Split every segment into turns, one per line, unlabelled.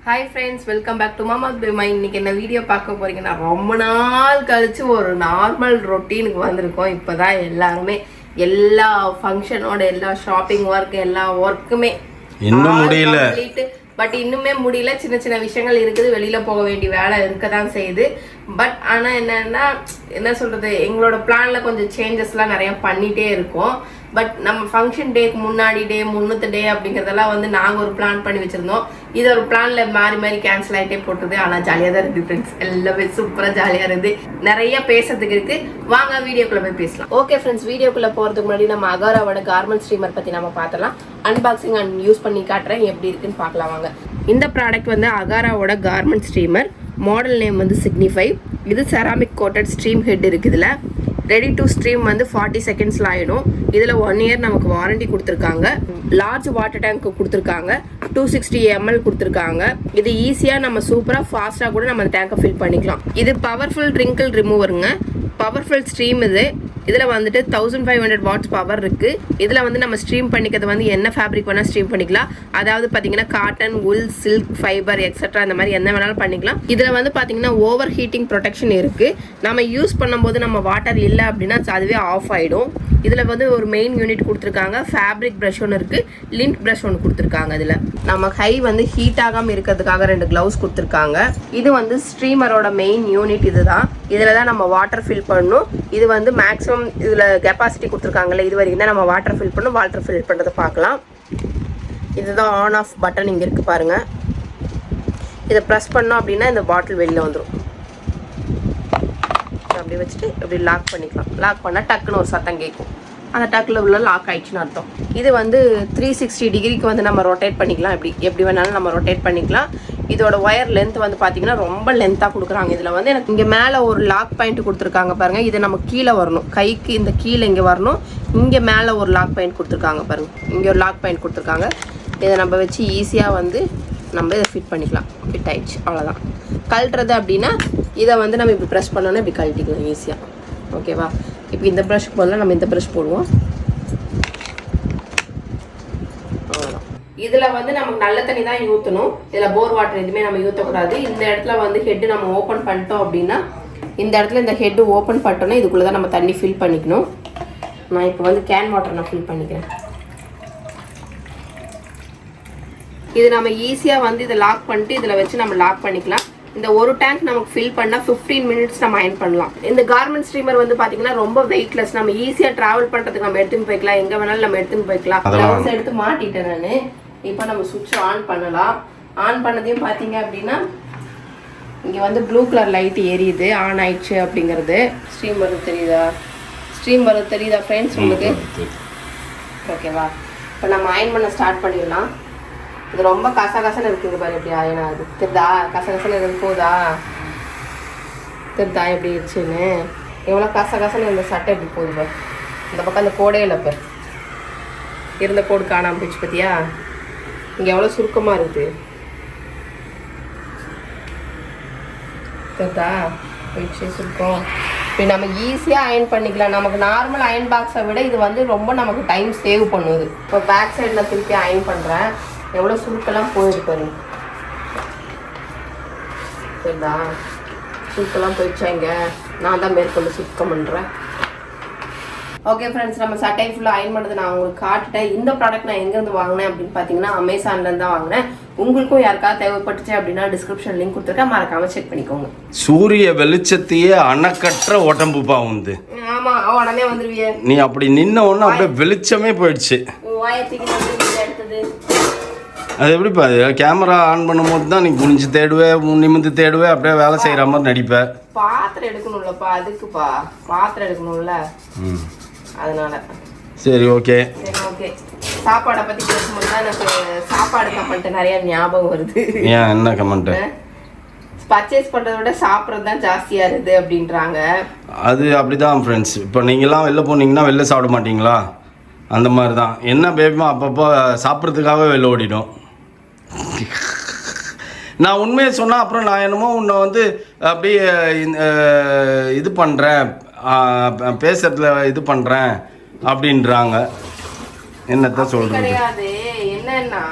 Hi friends, welcome back to Mama's Baby Mind. இன்னைக்கு என்ன video பார்க்க போறீங்கன்னா ரொம்ப நாள் கழிச்சு ஒரு நார்மல் ரொட்டீனுக்கு வந்திருக்கோம். இப்போதான் எல்லாருமே எல்லா ஃபங்க்ஷனோட எல்லா ஷாப்பிங் ஒர்க் எல்லா ஒர்க்குமே
இன்னும் முடியல.
பட் இன்னுமே முடியல. சின்ன சின்ன விஷயங்கள் இருக்குது, வெளியில போக வேண்டிய வேலை இருக்க தான் செய்யுது. பட் ஆனால் என்னன்னா என்ன சொல்றது, எங்களோட பிளான்ல கொஞ்சம் சேஞ்சஸ்லாம் நிறைய பண்ணிட்டே இருக்கோம். பட் நம்ம ஃபங்க்ஷன் டேக்கு முன்னாடி டே முன்னூத்து டே அப்படிங்கிறதெல்லாம் வந்து நாங்கள் ஒரு பிளான் பண்ணி வச்சிருந்தோம். இது ஒரு பிளான்ல மாறி மாறி கேன்சல் ஆகிட்டே போட்டுது. ஆனால் ஜாலியாக தான் இருக்குது ஃப்ரெண்ட்ஸ், எல்லாமே சூப்பராக ஜாலியாக இருக்குது. நிறைய பேசுறதுக்கு இருக்கு. வாங்க வீடியோக்குள்ள போய் பேசலாம். ஓகே ஃப்ரெண்ட்ஸ், வீடியோக்குள்ள போகிறதுக்கு முன்னாடி நம்ம அகாராவோட கார்மெண்ட் ஸ்ட்ரீமர் பற்றி நம்ம பார்த்தலாம். அன்பாக்சிங் அண்ட் யூஸ் பண்ணி காட்டுறேன், எப்படி இருக்குன்னு பார்க்கலாம் வாங்க. இந்த ப்ராடக்ட் வந்து அகாராவோட கார்மெண்ட் ஸ்ட்ரீமர். மாடல் நேம் வந்து சிக்னிஃபை. இது செராமிக் கோட்டட் ஸ்ட்ரீம் ஹெட் இருக்குது. இதில் ரெடி டு ஸ்ட்ரீம் வந்து 40 செகண்ட்ஸில் ஆகிடும். இதில் 1 இயர் நமக்கு வாரண்டி கொடுத்துருக்காங்க. லார்ஜ் வாட்டர் டேங்க் கொடுத்துருக்காங்க. 260 ml கொடுத்துருக்காங்க. இது ஈஸியாக நம்ம சூப்பராக ஃபாஸ்ட்டாக கூட நம்ம டேங்கை ஃபில் பண்ணிக்கலாம். இது பவர்ஃபுல் ட்ரிங்கிள் ரிமூவருங்க. பவர்ஃபுல் ஸ்ட்ரீம் இது. இதில் வந்துட்டு 1500 வாட்ஸ் பவர் இருக்குது. இதில் வந்து நம்ம ஸ்ட்ரீம் பண்ணிக்கிறது வந்து என்ன ஃபேப்ரிக் வேணால் ஸ்ட்ரீம் பண்ணிக்கலாம். அதாவது பார்த்தீங்கன்னா காட்டன், உல், சில்க், ஃபைபர் எக்ஸட்ரா இந்த மாதிரி என்ன வேணாலும் பண்ணிக்கலாம். இதில் வந்து பார்த்தீங்கன்னா ஓவர் ஹீட்டிங் ப்ரொடெக்ஷன் இருக்குது. நம்ம யூஸ் பண்ணும்போது நம்ம வாட்டர் இல்லை அப்படின்னா அதுவே ஆஃப் ஆகிடும். இதில் வந்து ஒரு மெயின் யூனிட் கொடுத்துருக்காங்க. ஃபேப்ரிக் ப்ரஷ் ஒன்று இருக்குது, லிண்ட் ப்ரஷ் ஒன்று கொடுத்துருக்காங்க. இதில் நம்ம கை வந்து ஹீட் ஆகாமல் இருக்கிறதுக்காக 2 க்ளவுஸ் கொடுத்துருக்காங்க. இது வந்து ஸ்ட்ரீமரோட மெயின் யூனிட். இதுதான், இதில் தான் நம்ம வாட்டர் ஃபில் பண்ணணும். இது வந்து மேக்ஸிமம் இதில் கெப்பாசிட்டி கொடுத்துருக்காங்கல்ல, இது வரைக்கும் தான் நம்ம வாட்டர் ஃபில் பண்ணணும். வாட்டர் ஃபில் பண்ணுறதை பார்க்கலாம். இதுதான் ஆன் ஆஃப் பட்டன் இங்கே இருக்குது பாருங்கள். இதை ப்ரெஸ் பண்ணோம் அப்படின்னா இந்த பாட்டில் வெளியில் வந்துடும். அப்படி வச்சுட்டு இப்படி லாக் பண்ணிக்கலாம். லாக் பண்ணால் டக்குன்னு ஒரு சத்தம் கேட்கும். அந்த டக்கில் உள்ள லாக் ஆயிடுச்சுன்னு அர்த்தம். இது வந்து 360 டிகிரிக்கு வந்து நம்ம ரொட்டேட் பண்ணிக்கலாம். எப்படி வேணாலும் நம்ம ரொட்டேட் பண்ணிக்கலாம். இதோட ஒயர் லென்த் வந்து பார்த்தீங்கன்னா ரொம்ப லென்த்தாக கொடுக்குறாங்க. இதில் வந்து எனக்கு இங்கே மேலே ஒரு லாக் பாயிண்ட் கொடுத்துருக்காங்க பாருங்கள். இது நம்ம கீழே வரணும், கைக்கு இந்த கீழே இங்கே வரணும். இங்கே மேலே ஒரு லாக் பாயிண்ட் கொடுத்துருக்காங்க பாருங்கள். இங்கே ஒரு லாக் பாயிண்ட் கொடுத்துருக்காங்க. இதை நம்ம வச்சு ஈஸியாக வந்து நம்ம இதை ஃபிட் பண்ணிக்கலாம். ஃபிட் ஆயிடுச்சு, அவ்வளோதான். கழட்டுறது அப்படின்னா இதை வந்து நம்ம இப்படி ப்ரெஸ் பண்ணோன்னா இப்படி கழட்டிக்கலாம் ஈஸியாக. ஓகேவா? இப்போ இந்த ப்ரஷ்க்கு பதிலாக நம்ம இந்த ப்ரஷ் போடுவோம். அவ்வளோதான். இதில் வந்து நமக்கு நல்ல தண்ணி தான் ஊற்றணும். இதில் போர் வாட்டர் எதுவுமே நம்ம ஊற்றக்கூடாது. இந்த இடத்துல வந்து ஹெட்டு நம்ம ஓப்பன் பண்ணிட்டோம் அப்படின்னா இந்த இடத்துல இந்த ஹெட்டு ஓப்பன் பண்ணிட்டோன்னா இதுக்குள்ளே தான் நம்ம தண்ணி ஃபில் பண்ணிக்கணும். நான் இப்போ வந்து கேன் வாட்டர் நான் ஃபில் பண்ணிக்கிறேன். இது நம்ம ஈஸியாக வந்து இதை லாக் பண்ணிட்டு இதில் வச்சு நம்ம லாக் பண்ணிக்கலாம். இந்த ஒரு டேங்க் நமக்கு ஃபில் பண்ணால் 15 மினிட்ஸ் நம்ம அயன் பண்ணலாம். இந்த கார்மெண்ட் ஸ்ட்ரீமர் வந்து பார்த்தீங்கன்னா ரொம்ப வெயிட்லெஸ். நம்ம ஈஸியாக ட்ராவல் பண்ணுறதுக்கு நம்ம எடுத்துன்னு போய்க்கலாம். எங்கே வேணாலும் நம்ம எடுத்துன்னு போய்க்கலாம். க்ளவுஸ் எடுத்து மாட்டிட்டேன் நான். இப்போ நம்ம சுவிட்ச் ஆன் பண்ணலாம். ஆன் பண்ணதையும் பார்த்தீங்க அப்படின்னா இங்கே வந்து ப்ளூ கலர் லைட் எரியுது, ஆன் ஆயிடுச்சு அப்படிங்கிறது. ஸ்ட்ரீம் வருது தெரியுதா? ஸ்ட்ரீம் வருது தெரியுதா ஃப்ரெண்ட்ஸ் உங்களுக்கு? ஓகேவா? இப்போ நம்ம அயன் பண்ண ஸ்டார்ட் பண்ணிடலாம். இது ரொம்ப கசகசன்னு இருக்குங்க பாரு, எப்படி ஆயினா அது தெரிதா? கசகசன்னு இருக்கு போதா? தெரிதா எப்படி இருந்துச்சுன்னு? எவ்வளோ கசகசன்னு இந்த சட்டை எப்படி போகுது பாரு. இந்த பக்கம் அந்த கோடே இல்லை பாரு, இருந்த கோடு காணாமல் போயிடுச்சு பார்த்தியா? இங்கே எவ்வளோ சுருக்கமாக இருக்குது தெரிதா? போயிடுச்சு சுருக்கம். இப்போ நம்ம ஈஸியாக அயன் பண்ணிக்கலாம். நமக்கு நார்மல் அயன் பாக்ஸை விட இது வந்து ரொம்ப நமக்கு டைம் சேவ் பண்ணுது. இப்போ பேக் சைடில் திருப்பி அயன் பண்ணுறேன். எவ்வளோ சுருக்கெல்லாம் போயிடுது பாருங்க. சரிதா? சுருக்கெல்லாம் போயிடுச்சாங்க. நான் தான் மேற்கொண்டு சுத்தம் பண்ணுறேன். ஓகே ஃப்ரெண்ட்ஸ், நம்ம சட்டை ஃபுல்லாக அயன் பண்ணுறது நான் உங்களுக்கு காட்டுட்டேன். இந்த ப்ராடக்ட் நான் எங்கேருந்து வாங்கினேன் அப்படின்னு பார்த்தீங்கன்னா அமேசான்லேருந்து தான் வாங்கினேன். உங்களுக்கும் யாருக்காவது தேவைப்பட்டுச்சு அப்படின்னா டிஸ்கிரிப்ஷன் லிங்க் கொடுத்துருக்கேன், மறக்காம செக் பண்ணிக்கோங்க.
சூரிய வெளிச்சத்தையே அணக்கற்ற உடம்புப்பா வந்து.
ஆமா, உடனே வந்துருவிய.
நீ அப்படி நின்ன உடனே அப்படியே வெளிச்சமே போயிடுச்சு.
எடுத்தது
அது எப்படிப்பா? அது கேமரா ஆன் பண்ணும்போது தான் நீ குனிஞ்சு தேடுவேன், நிமிந்து தேடுவேன், அப்படியே வேலை செய்கிற மாதிரி நடிப்பேன்.
பாத்திரம் எடுக்கணும்லப்பா, அதுக்குப்பா பாத்திரம் எடுக்கணும்ல, அதனால.
சரி ஓகே.
சரி ஓகே. சாப்பாடை பற்றி பேசும்போது தான் எனக்கு சாப்பாடு கமெண்ட் நிறைய ஞாபகம் வருது.
ஏன், என்ன கமெண்ட்?
பர்ச்சேஸ் பண்ணுறத விட சாப்பிட்றது தான் ஜாஸ்தியாக இருக்குது அப்படின்றாங்க.
அது அப்படிதான் ஃப்ரெண்ட்ஸ். இப்போ நீங்களாம் வெளில போனீங்கன்னா வெளில சாப்பிட மாட்டீங்களா? அந்த மாதிரி தான். என்ன பேபிமா அப்பப்போ சாப்பிட்றதுக்காகவே வெளில ஓடிடும். நான் உண்மையை சொன்னால் அப்புறம் நான் என்னமோ உன்னை வந்து அப்படியே இது பண்ணுறேன், பேசுறதுல இது பண்ணுறேன் அப்படின்றாங்க. என்னத்தான் சொல்கிறது?
கிடையாது. என்னன்னா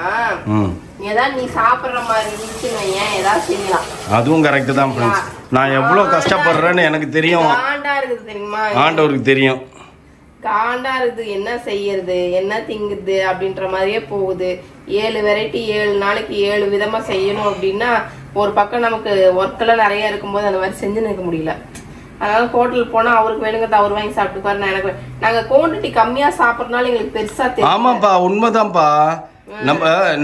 ஏதாவது நீ சாப்பிட்ற மாதிரி இருந்துச்சுன்னு வையேன், ஏதாவது செய்யலாம்.
அதுவும் கரெக்டு தான் ஃப்ரெண்ட்ஸ். நான் எவ்வளோ கஷ்டப்படுறேன்னு எனக்கு தெரியும்.
காண்டா இருக்குது தெரியுமா,
ஆண்டவருக்கு தெரியும்.
காண்டா இருக்குது, என்ன செய்யறது என்ன திங்குது அப்படின்ற மாதிரியே போகுது. 7 வெரைட்டி 7 நாளைக்கு 7 விதமா செய்யணும் அப்படின்னா ஒரு பக்கம் நமக்கு ஒர்க்கெல்லாம் நிறைய இருக்கும்போது அந்த மாதிரி செஞ்சு நிற்க முடியல. அதனால ஹோட்டல் போனா அவருக்கு வேணுங்கிறத அவர் வாங்கி சாப்பிட்டுப்பாரு, நான் எனக்கு நாங்க குவான்டிட்டி கம்மியா சாப்பிட்றதுனால எங்களுக்கு பெருசா தெரியும்.
ஆமாப்பா, உண்மைதான்ப்பா.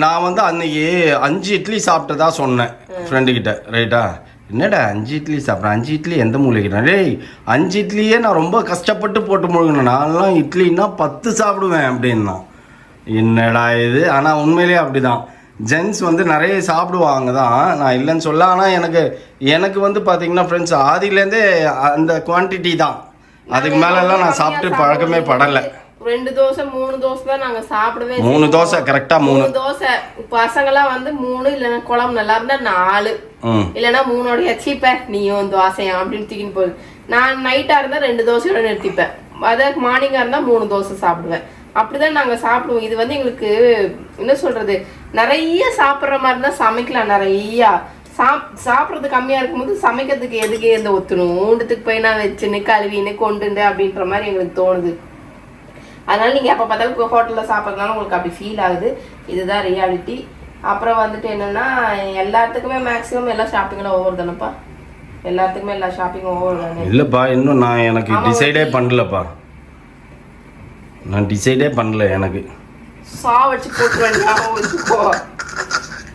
நான் வந்து அன்னைக்கு 5 இட்லி சாப்பிட்டதா சொன்னேன் ஃப்ரெண்டுக்கிட்ட, ரைட்டா? என்னடா 5 இட்லி சாப்பிட்றேன், 5 இட்லி எந்த மூலிக்கிறேன்? டேய் 5 இட்லியே நான் ரொம்ப கஷ்டப்பட்டு போட்டு முழுகினேன், நான்லாம் இட்லின்னா 10 சாப்பிடுவேன் அப்படின்னா. என்னடா இது? ஆனால் உண்மையிலேயே அப்படிதான். ஜென்ஸ் வந்து நிறைய சாப்பிடுவாங்க தான், நான் இல்லைன்னு சொல்ல. ஆனால் எனக்கு வந்து பார்த்தீங்கன்னா ஃப்ரெண்ட்ஸ், ஆதியிலேருந்தே அந்த குவான்டிட்டி தான். அதுக்கு மேலெல்லாம் நான் சாப்பிட்டு பழக்கமே படலை.
2 தோசை 3 தோசை தான் நாங்க சாப்பிடவே.
3 தோசை கரெக்டா 3
தோசை. பசங்கெல்லாம் வந்து 3, இல்லைன்னா குழம்பு நல்லா இருந்தா 4, இல்லைன்னா 3 எச்சிப்ப நீயும் தோசையா அப்படின்னு தூக்கின்னு போகுது. நான் நைட்டா இருந்தா 2 தோசையோட நிறுத்திப்பேன். அதாவது மார்னிங்கா இருந்தா 3 தோசை சாப்பிடுவேன். அப்படிதான் நாங்க சாப்பிடுவோம். இது வந்து எங்களுக்கு என்ன சொல்றது, நிறைய சாப்பிட்ற மாதிரி இருந்தா சமைக்கலாம். நிறைய சாப்பிட்றது கம்மியா இருக்கும்போது சமைக்கிறதுக்கு எதுக்கு எந்த ஒத்துணும், ஊண்டத்துக்கு போய் நான் வச்சுன்னு கழுவின்னு கொண்டுண்டு அப்படின்ற மாதிரி எங்களுக்கு தோணுது. அதனால நீங்க எப்ப பார்த்தாலும் ஹோட்டல்ல சாப்பிட்றதுனால உங்களுக்கு அப்படி ஃபீல் ஆகுது. இதுதான் ரியாலிட்டி. அப்புறம் வந்துட்டு என்னன்னா, எல்லாத்துக்குமே மேக்ஸிமம் எல்லா ஷாப்பிங்லாம் ஓவர் தானப்பா, எல்லாத்துக்குமே எல்லா ஷாப்பிங்கும் ஓவர் தானே?
இல்லப்பா, இன்னும் நான் எனக்கு டிசைடே பண்ணலப்பா. நான் டிசைடே பண்ணல. எனக்கு
வச்சு போட்டு வச்சுக்கோ.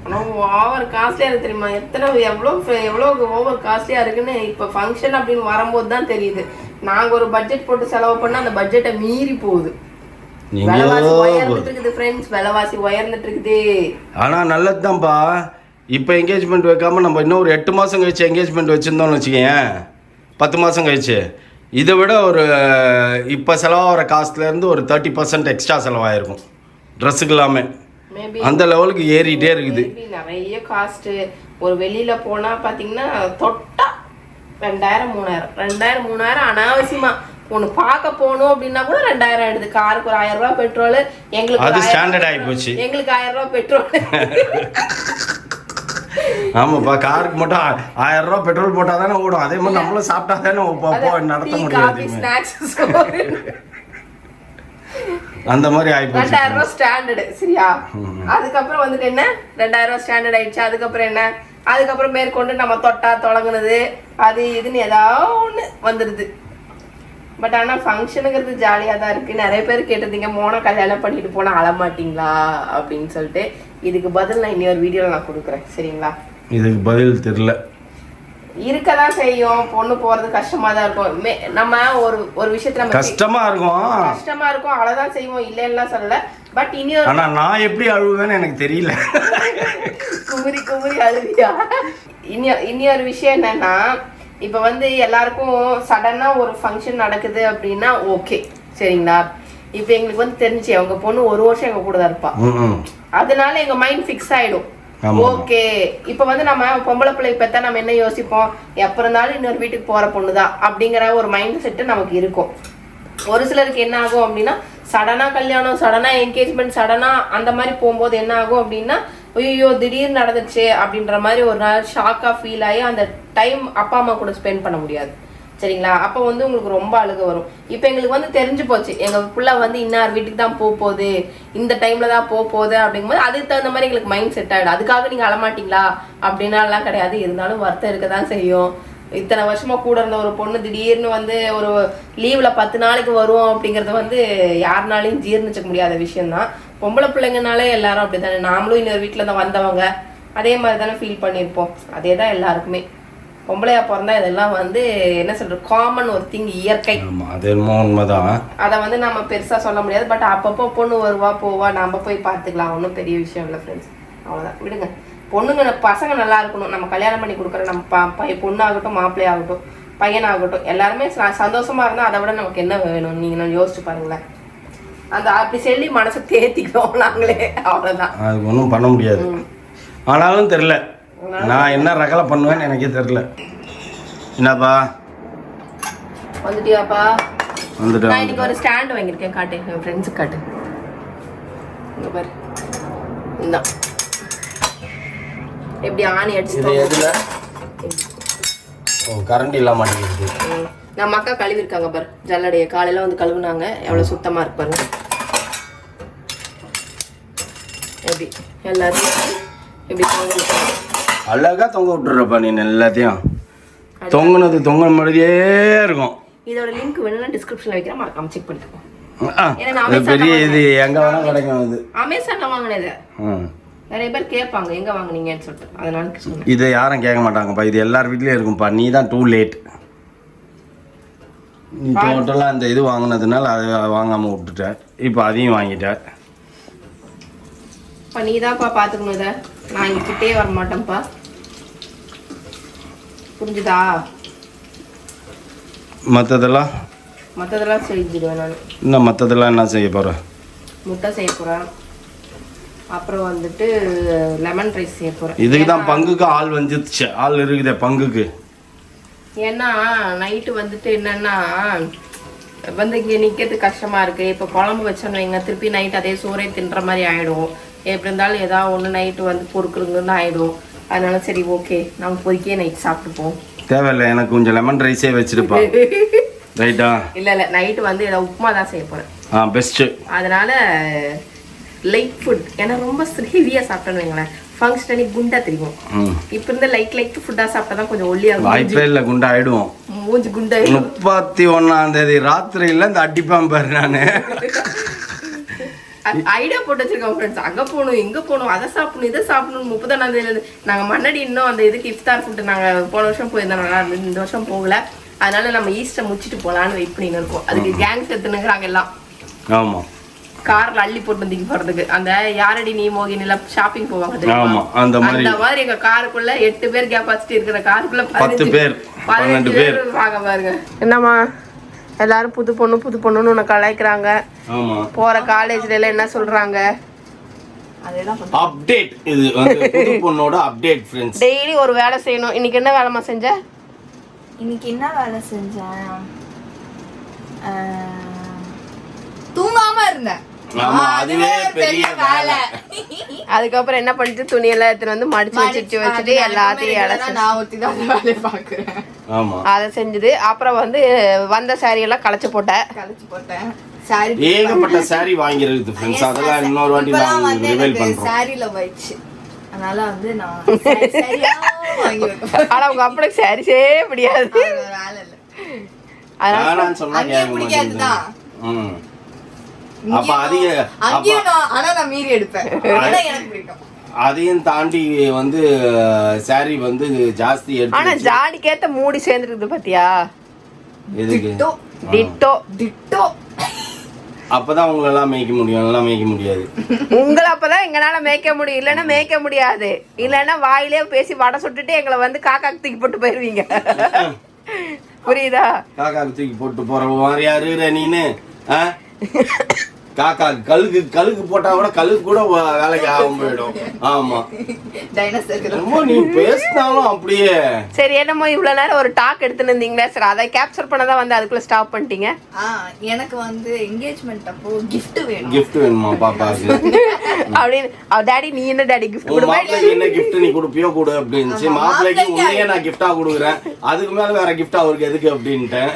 ஆனால் ஓவர் காஸ்ட்லியாக இருக்கு தெரியுமா? எவ்வளோ ஓவர் காஸ்ட்லியாக இருக்குன்னு இப்போ ஃபங்க்ஷன் அப்படின்னு வரும்போது தான் தெரியுது. நாங்கள் ஒரு பட்ஜெட் போட்டு செலவு பண்ணால் அந்த பட்ஜெட்டை மீறி போகுது. விலைவாசி உயர்ந்துட்டு இருக்குது ஃப்ரெண்ட்ஸ், விலைவாசி உயர்ந்துட்டு இருக்குது.
ஆனால் நல்லது தான்ப்பா. இப்போ என்கேஜ்மெண்ட் வைக்காம நம்ம இன்னும் ஒரு 8 மாதம் கழிச்சு என்கேஜ்மெண்ட் வச்சுருந்தோம்னு வச்சுக்கேன், 10 மாதம் கழிச்சு, இதை விட ஒரு இப்போ செலவாகிற காஸ்ட்லேருந்து ஒரு 30% எக்ஸ்ட்ரா செலவாயிருக்கும் ட்ரெஸ்ஸுக்கு எல்லாமே. அந்த லெவலுக்கு ஏறிட்டே இருக்குது
நிறைய காஸ்ட். ஒரு வெளியில போனா பாத்தீங்கன்னா தொட்டா 2000 3000 அனாவசியமா ஒன்று பார்க்க போகணும் அப்படின்னா கூட 2000 ஆயிடுது. காருக்கு ஒரு 1000 ரூபாய் பெட்ரோல், எங்களுக்கு
அது ஸ்டாண்டர்ட் ஆகி போச்சு.
எங்களுக்கு 1000 ரூபாய் பெட்ரோல்.
ஆமாப்பா, காருக்கு மட்டும் 1000 ரூபாய் பெட்ரோல் போட்டால் தானே ஓடும். அதே மாதிரி நம்மளும் சாப்பிட்டா தானே நடத்த முடியாது. அந்த மாதிரி ஆயிப்போச்சு.
2000 ரூபாய் ஸ்டாண்டர்டு, சரியா? அதுக்கப்புறம் வந்துட்டு என்ன, 2000 ரூபாய் ஸ்டாண்டர்ட் ஆயிடுச்சு. அதுக்கப்புறம் என்ன, அதுக்கப்புறம் மேற்கொண்டு நம்ம தொட்டா தொடங்குனது அது இதுன்னு ஏதாவது ஒன்று வந்துடுது. பட் ஆனால் ஃபங்க்ஷனுங்கிறது ஜாலியாக தான் இருக்குது. நிறைய பேர் கேட்டிருந்தீங்க, மோனை கல்யாணம் பண்ணிட்டு போனால் அழமாட்டிங்களா அப்படின்னு சொல்லிட்டு. இதுக்கு பதில் நான் இன்னொரு வீடியோவில் நான் கொடுக்குறேன், சரிங்களா?
இதுக்கு பதில் தெரியல.
இருக்கதான் செய்யும், பொண்ணு போறது கஷ்டமா தான் இருக்கும். நம்ம ஒரு விஷயத்துல
கஷ்டமா
இருக்கும் அவ்வளவுதான் செய்வோம், இல்லைன்னா சொல்லல. பட் இன்னொரு,
ஆனா நான் எப்படி அழுவேன்னு எனக்கு தெரியல.
குமுறி அழுவியா? இன்னொரு விஷயம் என்னன்னா, இப்ப வந்து எல்லாருக்கும் சடனா ஒரு ஃபங்க்ஷன் நடக்குது அப்படின்னா ஓகே, சரிங்களா? இப்ப எங்களுக்கு வந்து தெரிஞ்சு அவங்க பொண்ணு 1 வருஷம் எங்க கூட தான் இருப்பா, அதனால எங்க மைண்ட் ஃபிக்ஸ் ஆயிடும். ஓகே, இப்ப வந்து நம்ம பொம்பளை பிள்ளை பெத்தா நம்ம என்ன யோசிப்போம், எப்ப இருந்தாலும் இன்னொரு வீட்டுக்கு போற பொண்ணுதான் அப்படிங்கிற ஒரு மைண்ட் செட்டு நமக்கு இருக்கும். ஒரு சிலருக்கு என்ன ஆகும் அப்படின்னா, சடனா கல்யாணம், சடனா என்கேஜ்மெண்ட், சடனா அந்த மாதிரி போகும்போது என்ன ஆகும் அப்படின்னா, ஐயோ திடீர்னு நடந்துச்சு அப்படின்ற மாதிரி ஒரு நாள் ஷாக்கா ஃபீல் ஆகி அந்த டைம் அப்பா அம்மா கூட ஸ்பெண்ட் பண்ண முடியாது, சரிங்களா? அப்போ வந்து உங்களுக்கு ரொம்ப அழுக வரும். இப்போ எங்களுக்கு வந்து தெரிஞ்சு போச்சு, எங்கள் பிள்ளை வந்து இன்னார் வீட்டுக்கு தான் போகுது, இந்த டைமில் தான் போகுது அப்படிங்கும்போது அதுக்கு தகுந்த மாதிரி எங்களுக்கு மைண்ட் செட் ஆகிடும். அதுக்காக நீங்கள் அழமாட்டிங்களா அப்படின்னாலாம் கிடையாது. இருந்தாலும் வருத்தம் இருக்க தான் செய்யும். இத்தனை வருஷமாக கூட இருந்த ஒரு பொண்ணு திடீர்னு வந்து ஒரு லீவில் 10 நாளைக்கு வரும் அப்படிங்கிறது வந்து யாருனாலையும் ஜீர்ணிச்சிக்க முடியாத விஷயம்தான். பொம்பளை பிள்ளைங்கனாலே எல்லாரும் அப்படி தானே, நாமளும் இன்னொரு வீட்டில் தான் வந்தவங்க, அதே மாதிரி தானே ஃபீல் பண்ணியிருப்போம். அதே தான் எல்லாருக்குமே. பொம்பளையா பிறந்தா இதெல்லாம் வந்து என்ன சொல்றது, காமன் ஒரு திங், இயற்கை. அதை வந்து நம்ம பெருசா சொல்ல முடியாது. பட் அப்பப்போ பொண்ணு வருவா போவா, நம்ம போய் பார்த்துக்கலாம், ஒன்றும் பெரிய விஷயம் இல்லை ஃப்ரெண்ட்ஸ். அவ்வளோதான், விடுங்க. பொண்ணுங்க பசங்க நல்லா இருக்கணும். நம்ம கல்யாணம் பண்ணி கொடுக்குற நம்ம பொண்ணாகட்டும் மாப்பிள்ளையாகட்டும் பையனாகட்டும் எல்லாருமே சந்தோஷமா இருந்தால் அதை விட நமக்கு என்ன வேணும், நீங்க நான் யோசிச்சு பாருங்களேன். அந்த அப்படி சொல்லி மனசை தேத்திக்கிறோம் நாங்களே, அவ்வளோதான்.
அது ஒன்றும் பண்ண முடியாது. ஆனாலும் தெரியல நான் என்ன ரகலை பண்ணுவேன்னு எனக்கே தெரியல. என்னப்பா
வந்துட்டியாப்பா?
வந்துட்டேன்.
நான் இன்னைக்கு ஒரு ஸ்டாண்ட் வாங்கியிருக்கேன், காட்டு என் ஃப்ரெண்ட்ஸுக்கு காட்டு. இங்கே பாரு, இந்த எப்படி ஆணி
இது
அடிச்சு
எதுல ஓ கரண்ட் இல்லாம மாட்டேங்குது.
நம்ம அக்கா கழுவிருக்காங்க பாரு ஜல்லடைய, காலையில வந்து கழுவுனாங்க. எவ்வளவு சுத்தமா இருக்கு பாருங்க. எப்படி எல்லாத்தையும் எப்படி
அழகா தொங்க விட்டுறப்பா நீ எல்லாத்தையும். தொங்குனது தொங்குன மாதிரியே இருக்கும்.
இதோட லிங்க் வேணும்னா டிஸ்கிரிப்ஷன்ல வைக்கிறேன், மறக்காம செக் பண்ணிக்கோ.
பெரிய இது எங்க வேணா கிடைக்கும். இது
அமேசான்ல வாங்கினது. நிறைய பேர் கேட்பாங்க எங்க வாங்குனீங்கன்னு சொல்லிட்டு, அதனால சொன்னேன்.
இதை யாரும் கேட்க மாட்டாங்கப்பா, இது எல்லார் வீட்லயும் இருக்கும்பா. நீ தான் டூ லேட். நீ டோட்டலாக அந்த இது வாங்கினதுனால அதை வாங்காமல் விட்டுட்ட. இப்போ அதையும் வாங்கிட்ட.
இப்போ நீ தான்ப்பா பார்த்துக்கணும். இதை நான் இங்கே கிட்டே வர மாட்டேன்ப்பா, புரிஞ்சுதா? மற்றதெல்லாம் செஞ்சுடுவேன் நான்.
இன்னும் மற்றதெல்லாம் என்ன செய்ய போகிறேன்?
முட்டை செய்ய போகிறேன், அப்புறம் வந்துட்டு லெமன் ரைஸ் செய்ய போகிறேன்.
இதுக்கு தான் பங்குக்கு ஆள் வந்துச்சு. ஆள் இருக்குதே பங்குக்கு.
ஏன்னா நைட்டு வந்துட்டு என்னன்னா வந்து இங்கே நிற்கிறது கஷ்டமாக இருக்குது. இப்போ குழம்பு வச்சோன்னு வைங்க, திருப்பி நைட் அதே சோறே தின்ற மாதிரி ஆகிடும். எப்படி இருந்தாலும் ஏதாவது ஒன்று நைட்டு வந்து பொறுக்குறதுன்னு ஆகிடும். அதனால சரி ஓகே நம்ம பொறுக்கியே நைட் சாப்பிட்டுப்போம்.
தேவையில்லை, எனக்கு கொஞ்சம் லெமன் ரைஸே வச்சுருப்பா. ரைட்டா?
இல்லை நைட்டு வந்து ஏதாவது உப்புமா தான் செய்ய போகிறேன்.
பெஸ்ட்டு.
அதனால லைட் ஃபுட். ஏன்னா ரொம்ப ஹெவியாக சாப்பிட்டேன்னு வைங்களேன், ஃபங்க்ஷனலி குண்டா தெரியும். இப்போ இருந்து லைட் ஃபுட்டாக சாப்பிட்டா தான் கொஞ்சம் ஒல்லியாக
வாய்ப்பே இல்லை, குண்டா ஆயிடுவோம்.
மூஞ்சி குண்டாயிடும்.
31 ராத்திரியில் இந்த அடிப்பான் பாரு. நான்
ஐடியா போட்டு வச்சிருக்கோம் ஃப்ரெண்ட்ஸ். அங்கே போகணும் இங்கே போகணும், அதை சாப்பிடணும் இதை சாப்பிடணும். 31 நாங்கள் மண்ணடி இன்னும் அந்த இதுக்கு இஃப்தார் ஃபுட்டு நாங்கள் போன வருஷம் போயிருந்தோம், நல்லா இருந்தது. இந்த வருஷம் போகல. அதனால நம்ம ஈஸ்டரை முடிச்சுட்டு போகலான்னு வெயிட் பண்ணின்னு இருக்கோம். அதுக்கு கேங்ஸ் எடுத்துனுக்குறாங்க எல்லாம்.
ஆமாம்,
கார்ல அள்ளி போட்டு வந்துக்கு போறதுக்கு. அந்த யாரடி நீ மோகினில ஷாப்பிங் போவாங்க, அந்த மாதிரி எங்க காருக்குள்ள 8 பேர் கெப்பாசிட்டி இருக்கிற காருக்குள்ள
10 பேர் 12 பேர்
வாங்க பாருங்க. என்னம்மா எல்லாரும் புது பொண்ணுன்னு உன்னை கலாய்க்கிறாங்க. போற காலேஜ்ல எல்லாம் என்ன சொல்றாங்க?
அப்டேட். இது வந்து புது பொண்ணோட அப்டேட் ஃப்ரெண்ட்ஸ்.
டெய்லி ஒரு வேலை செய்யணும். இன்னைக்கு என்ன வேலைமா செஞ்ச?
இன்னைக்கு என்ன வேலை செஞ்சேன்? தூங்காம இருந்தேன்.
அதுவே பெரிய வேலை.
அதுக்கப்புறம் என்ன பண்ணிட்டு துணியெல்லாம் எடுத்துட்டு வந்து மடிச்சு வச்சுட்டு எல்லாத்தையும்
நான் ஒருத்தி தான் வேலையை பாக்குறேன்.
அதை செஞ்சது. அப்புறம் வந்து வந்த சாரி எல்லாம் களைச்சு போட்டேன்.
ஏகப்பட்ட சாரி வாங்கிருக்கு ஃப்ரெண்ட்ஸ். அதெல்லாம் இன்னொரு வாட்டி நான் ரிவீல் பண்றோம்.
சாரில வைச்சு அதனால வந்து நான் சாரியா வாங்கி வைப்பேன்.
ஆனா உங்க அப்பனுக்கு சாரிஸே பிடிக்காது.
வேலை இல்ல,
அதனால நான் சொன்னா கேட்க
பிடிக்காதுதான்.
அப்ப
ஆனா நான் மீறி எடுப்பேன். ஆனா எனக்கு பிடிக்கும்.
அதையும் தாண்டி வந்து சாரி வந்து ஜாஸ்தி எடுத்து.
ஆனா ஜாடிக்கேத்த மூடி சேர்ந்துருக்குது பாத்தியா?
எதுக்கு?
டிட்டோ.
அப்பதான் உங்களெல்லாம் மேய்க்க முடியும், எல்லாம் மேய்க்க முடியாது.
உங்களை அப்பதான் எங்களால மேய்க்க முடியும், இல்லைன்னா மேய்க்க முடியாது. இல்லைன்னா வாயிலே பேசி வடை சுட்டுட்டு எங்களை வந்து காக்காக்கு தூக்கி போட்டு போயிருவீங்க. புரியுதா?
காக்காக்கு தூக்கி போட்டு போற மாதிரி யாரு நீனு? காக்கா கழுகு போட்டா கூட கழுகு கூட வேலைக்கு ஆகும் போயிடும். ஆமா, நீ பேசினாலும் அப்படியே.
சரி, என்னமோ இவ்வளவு நேரம் ஒரு டாக் எடுத்துன்னு இருந்தீங்களே சார், அதை கேப்சர் பண்ணதான் வந்து அதுக்குள்ள ஸ்டாப் பண்ணிட்டீங்க.
எனக்கு வந்து என்கேஜ்மெண்ட் அப்போ gift வேணும்.
gift வேணுமா பாப்பாக்கு?
அப்படின்னு டாடி நீ என்ன டாடி gift கொடுப்ப?
மாப்பிள்ளைக்கு என்ன gift நீ கொடுப்பியோ கொடு அப்படின்னுச்சு. மாப்பிள்ளைக்கு உன்னையே நான் gift-ஆ கொடுக்குறேன், அதுக்கு மேல வேற gift அவருக்கு எதுக்கு அப்படின்ட்டேன்.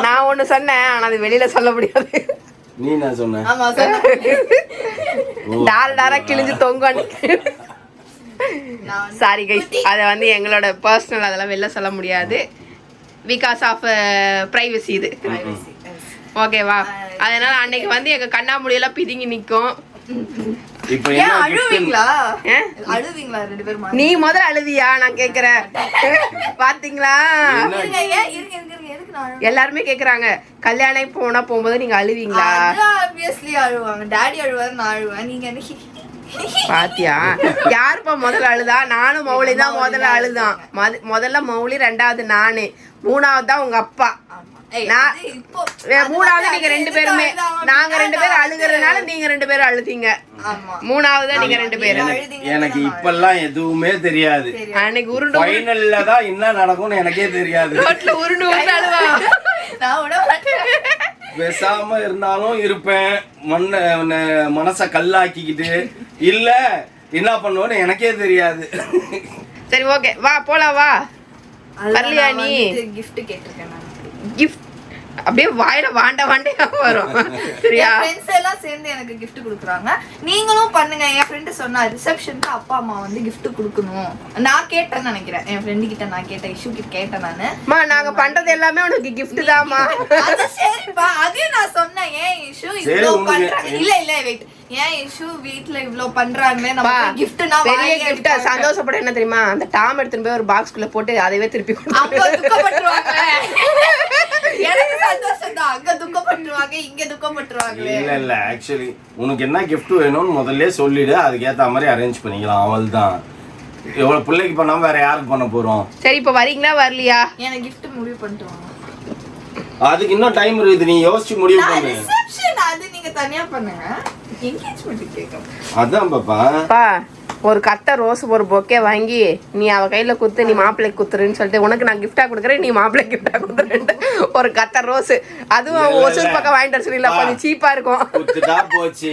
நான் ஒண்ணு சொன்னேன், ஆனா அது வெளியில சொல்ல முடியாது.
நீ என்ன சொன்ன?
டாரா கிழிஞ்சு தொங்கான்னு. சாரி கைஸ், அதை வந்து எங்களோட பர்சனல், அதெல்லாம் வெளில சொல்ல முடியாது. பிகாஸ் ஆஃப் பிரைவசி இது. ஓகேவா? அதனால அன்னைக்கு வந்து எங்க கண்ணாமூடியெல்லாம் பிதுங்கி நிக்கும். நீ முதல்ல அழுவியா? நான் கேக்குறேன். பாத்தீங்களா, எல்லாருமே கேக்குறாங்க கல்யாணம் போகும்போது நீங்க அழுவீங்களா? பாத்தியா, யாருப்பா முதல்ல அழுதா? நானும் மௌலி தான் முதல்ல அழுதான். முதல்ல மௌலி, 2வது நானு, 3வது தான் உங்க அப்பா. மூணாவது நீங்க 2 பேருமே. நாங்க 2 பேரும் அழுகிறதுனால நீங்க 2 பேரும் அழுதீங்க. 3வது நீங்க 2 பேரும்.
எனக்கு இப்பெல்லாம் எதுவுமே தெரியாது.
அன்னைக்கு உருண்டு
ஃபைனல்ல தான் என்ன நடக்கும்னு எனக்கே தெரியாது.
ரோட்ல உருண்டு அழுவா.
பேசாம இருந்தாலும் இருப்பேன், மனச கல்லாக்கிக்கிட்டு. இல்ல என்ன பண்ணுவோன்னு எனக்கே தெரியாது.
சரி ஓகே வா போலாம் வா. வரலையா நீ?
gift கேட்டிருக்கேன் நான்.
கிஃப்ட் அப்படியே வாயில வாண்டையா வரும். சரியா?
ஃப்ரெண்ட்ஸ் எல்லாம் சேர்ந்து எனக்கு gift கொடுக்குறாங்க. நீங்களும் பண்ணுங்க. என் ஃப்ரெண்ட் சொன்னா ரிசப்ஷனுக்கு அப்பா அம்மா வந்து gift கொடுக்கணும். நான் கேட்டேன்னு நினைக்கிறேன். என் ஃப்ரெண்ட் கிட்ட நான் கேட்டேன், இஷ்யூ கிட்ட கேட்டேன் நானு.
அம்மா நாங்க பண்றது எல்லாமே உனக்கு gift தான்மா.
அது சரிப்பா. அதே நான் சொன்னேன், ஏன் இஷ்யூ இவ்ளோ பண்றாங்க. இல்ல வெயிட். ஏன் இஷ்யூ வீட்ல இவ்ளோ பண்றாங்களே, நம்ம giftனா
பெரிய gift சந்தோஷப்பட என்ன தெரியுமா? அந்த டாம் எடுத்துட்டு போய் ஒரு பாக்ஸ்க்குள்ள போட்டு அதவே திருப்பி கொடுத்து
அங்க துக்கப்பட்டுருவாங்க. எனக்கு சந்தோஷம் தான். அங்க துக்கப்பட்டுருவாங்க, இங்க துக்கப்பட்டுருவாங்க.
இல்ல ஆக்சுவலி உனக்கு என்ன gift வேணும்னு முதல்ல சொல்லிடு, அதுக்கு ஏத்த மாதிரி அரேஞ்ச் பண்ணிக்கலாம். அவள்தான் எவ்வளவு பிள்ளைக்கு பண்ணாம வேற யாருக்கு பண்ண போறோம்?
சரி இப்ப வரீங்களா வரலையா?
எனக்கு gift முடிவு பண்ணிட்டு வாங்க.
அதுக்கு இன்னும் டைம் இருக்குது, நீ யோசிச்சு முடிவு பண்ணு.
ரிசப்ஷன் அது நீங்க தனியா பண்ணுங்க. என்கேஜ்மென்ட் கேட்கும்.
அதான் பாப்பா.
பா ஒரு கத்த ரோஸ் ஒரு பொக்கே வாங்கி நீ அவ கையில குத்து, நீ மாப்பிள்ளைக்கு குத்துருன்னு சொல்லிட்டு உனக்கு நான் கிஃப்டா கொடுக்குறேன், நீ மாப்பிள்ளைக்கு கிஃப்டா குத்துறேன். ஒரு கத்த ரோஸ், அதுவும் அவன் ஒசூர் பக்கம் வாங்கிட்டு வர சொல்லல, கொஞ்சம் சீப்பா இருக்கும்.
குத்துட்டா போச்சு.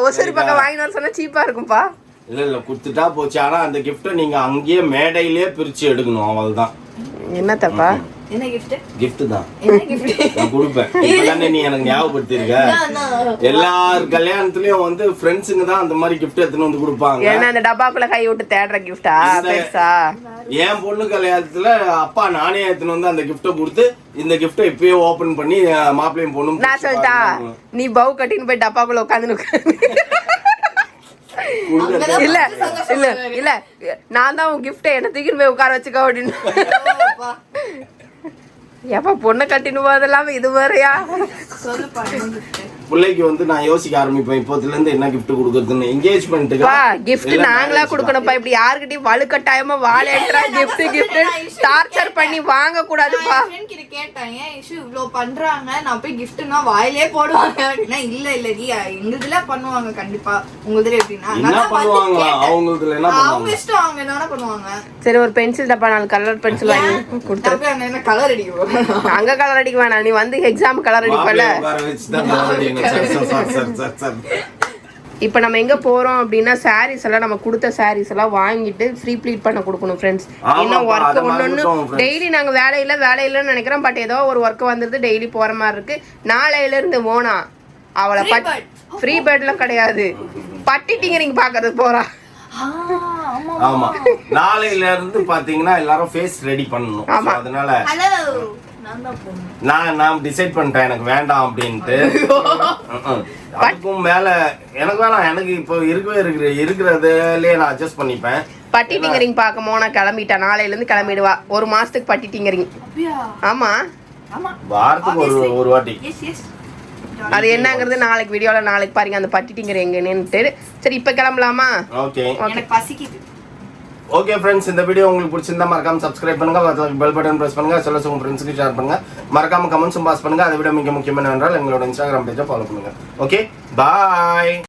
ஒசூர் பக்கம் வாங்கிட்டு வர சொன்னா சீப்பா இருக்கும்பா.
இல்ல குத்துட்டா போச்சு. ஆனா அந்த கிஃப்ட நீங்க அங்கேயே மேடையிலேயே பிரிச்சு எடுக்கணும். அவள்தான்.
என்ன தப்பா?
என்ன gift?
gift தான்.
என்ன gift?
நான் கொடுப்பேன். இப்பதானே நீ எனக்கு ஞாபகப்படுத்திருக்க. எல்லார் கல்யாணத்துலயும் வந்து ஃப்ரெண்ட்ஸுங்க தான் அந்த மாதிரி gift எடுத்துன்னு வந்து கொடுப்பாங்க.
என்ன அந்த டப்பாக்குள்ள கை விட்டு தேடுற கிஃப்டா பெருசா?
என் பொண்ணு கல்யாணத்துல அப்பா நானே எடுத்துன்னு வந்து அந்த கிஃப்ட கொடுத்து, இந்த கிஃப்ட இப்பயே ஓபன் பண்ணி மாப்பிள்ளையும் பொண்ணும்.
நான் சொல்லிட்டா, நீ பவு கட்டின்னு போய் டப்பாக்குள்ள உட்காந்து இல்ல இல்ல இல்ல நான் தான் உன் கிஃப்ட என்ன தூக்கின்னு போய் உட்கார வச்சுக்கோ அப்படின்னு. எப்ப பொண்ணை கட்டினு போதெல்லாம் இது மாதிரியா?
சொல்லுப்பா.
பிள்ளைக்கு வந்து நான் யோசிக்க ஆரம்பிப்பேன் இப்போதுல இருந்து என்ன gift கொடுக்கறதுன்னு. என்கேஜ்மென்ட்க்கு
gift நாங்களா கொடுக்கணும்ப்பா. இப்படி யார்கிட்டயும் வலுக்கட்டாயமா வாலேட்ரா gift டார்ச்சர் பண்ணி வாங்க கூடாதுப்பா.
நான் ஃப்ரெண்ட் கிட்ட கேட்டேன், ஏன் இஷ்யூ இவ்ளோ பண்றாங்க, நான் போய் giftனா வாயிலே போடுவாங்க அப்படினா. இல்ல டி எங்கதுல பண்ணுவாங்க கண்டிப்பா. உங்கதுல எப்படினா
என்ன பண்ணுவாங்க? அவங்கதுல என்ன பண்ணுவாங்க?
அவங்க இஷ்டம், அவங்க என்ன பண்ணுவாங்க.
சரி ஒரு பென்சில் டப்பா, 4 கலர் பென்சில் வாங்கி கொடுத்துரு.
என்ன கலர் அடிக்க போறோம்?
அங்க கலர் அடிக்க வேணாம், நீ வந்து எக்ஸாம் கலர் அடிப்பல. இப்போ நம்ம எங்க போறோம் அப்படின்னா சாரீஸ் எல்லாம் நம்ம கொடுத்த சாரீஸ் எல்லாம் வாங்கிட்டு ஃப்ரீ ப்ளீட் பண்ண கொடுக்கணும் ஃப்ரெண்ட்ஸ். இன்னும் ஒர்க் ஒன்னொன்னு டெய்லி நாங்க வேலையிலன்னு நினைக்கிறோம். பட் ஏதோ ஒரு ஒர்க் வந்துருது, டெய்லி போற மாதிரி இருக்கு. நாளையில இருந்து மோனா அவளை ஃப்ரீ பேர்ட்லாம் கிடையாது, பட்டி டிங்கரிங் பாக்குறது போறா.
ஆமா நாளையில இருந்து பாத்தீங்கன்னா எல்லாரும் ஃபேஸ் ரெடி பண்ணணும். அதனால நான் டிசைட் பண்ணிட்டேன் எனக்கு வேண்டாம் அப்படின்ட்டு. அதுக்கும் மேல எனக்கு வேணாம், எனக்கு இப்போ இருக்கிறதுலயே நான் அட்ஜஸ்ட் பண்ணிப்பேன்.
பட்டி டிங்கரிங் பார்க்க மோனா கிளம்பிட்டா, நாளையில இருந்து கிளம்பிடுவா. ஒரு மாசத்துக்கு பட்டி டிங்கரிங். ஆமா
வாரத்துக்கு ஒரு வாட்டி.
அது என்னங்கிறது நாளைக்கு வீடியோல நாளைக்கு பாருங்க, அந்த பட்டி டிங்கர் எங்கன்னு. சரி இப்ப கிளம்பலாமா?
ஓகே
எனக்கு பசிக்குது.
ஓகே ஃப்ரெண்ட்ஸ், இந்த வீடியோ உங்களுக்கு பிடிச்சிருந்தா மறக்காம சப்ஸ்கிரைப் பண்ணுங்க, பெல் பட்டன் பிரஸ் பண்ணுங்க, சொல்ல உங்க ஃப்ரெண்ட்ஸ்க்கு ஷேர் பண்ணுங்க, மறக்காம கமெண்ட்ஸும் பாஸ் பண்ணுங்க. அதை விட மிக முக்கியமான என்றால் எங்களோட இன்ஸ்டாகிராம் பேஜை ஃபாலோ பண்ணுங்க. Okay bye.